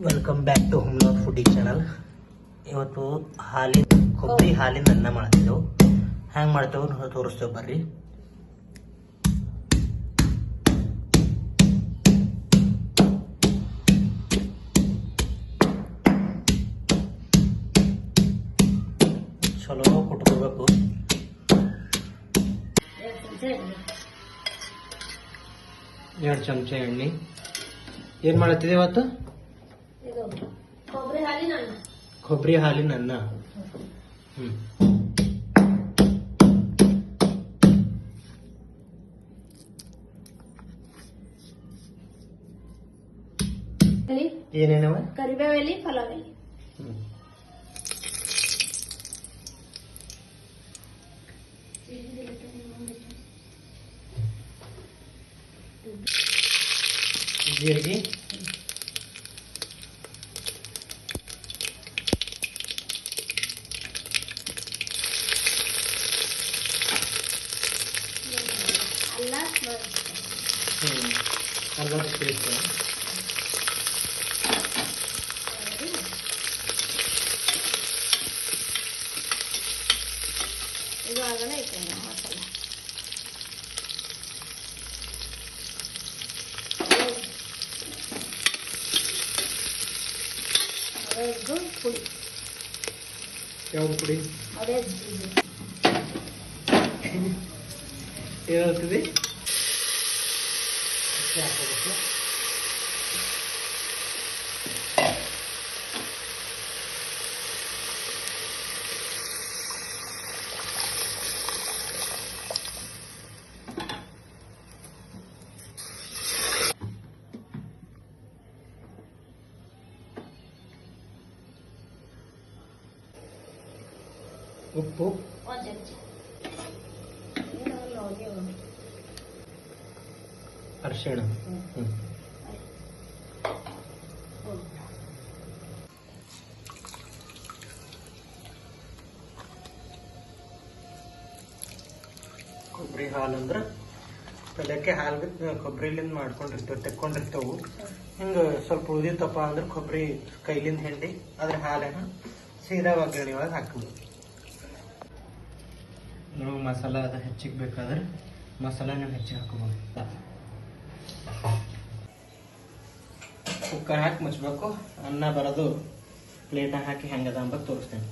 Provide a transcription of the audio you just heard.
Welcome back to ಹೋಮ್ಲೋಡ್ foodie channel. ಇವತ್ತು ಕೊಬ್ಬರಿ ಹಾಲಿನ ಅನ್ನ ಮಾಡ್ತಿದ್ದೆವು. ಹ್ಯಾಂಗೆ ಮಾಡ್ತೇವೆ ತೋರಿಸ್ತೇವೆ ಬರ್ರಿ. ಚಲೋ ಕುಟ್ಕೋಬೇಕು. ಎರಡು ಚಮಚ ಎಣ್ಣೆ. ಏನ್ ಮಾಡತ್ತಿದೆ ಇವತ್ತು? ಕೊಬ್ಬರಿ ಹಾಲಿನ ಅನ್ನ. ಏನೇನವ? ಕರಿಬೇವು ಎಲೆ, ಪಲಾವ್ ಎಲೆ. ಜೀರಿಗೆ, ಅಲ್ಲದ ಪೇಸ್ಟ್, ಇದು ಆಗಲೇ ಐತೆ ಮಸಾಲ. ಇದು ಪುಡಿ. ಯಾವ್ದು ಪುಡಿ? ಅದೇ ಏನಾಗ್ತದೆ? ಉಪ್ಪು, ಅರಿಶಿಣ, ಕೊಬ್ಬರಿ ಹಾಲು ಅಂದ್ರೆ ಪಲ್ಯಕ್ಕೆ ಹಾಲು ಕೊಬ್ಬರಿಲಿಂದ ಮಾಡ್ಕೊಂಡಿರ್ತೇವೆ, ತೆಕ್ಕೊಂಡಿರ್ತೇವು. ಹಿಂಗೆ ಸ್ವಲ್ಪ ಉಳಿದಿತ್ತಪ್ಪ ಅಂದ್ರೆ ಕೊಬ್ಬರಿ ಕೈಲಿಂದ ಹಿಂಡಿ ಅದ್ರ ಹಾಲನ್ನ ಸೀದಾ ಒಗ್ಗರಣೆ ಒಳಗೆ ಹಾಕ್ಬೋದು. ನಾವು ಮಸಾಲ ಅದು ಹೆಚ್ಚಿಗೆ ಬೇಕಾದ್ರೆ ಮಸಾಲಾನ ಹೆಚ್ಚಿಗೆ ಹಾಕೋಬೋದು. ಕುಕ್ಕರ್ ಹಾಕಿ ಮುಚ್ಚಬೇಕು. ಅನ್ನ ಬರೋದು ಪ್ಲೇಟ್ ಹಾಕಿ ಹೆಂಗದ ಅಂಬ ತೋರಿಸ್ತೇನೆ.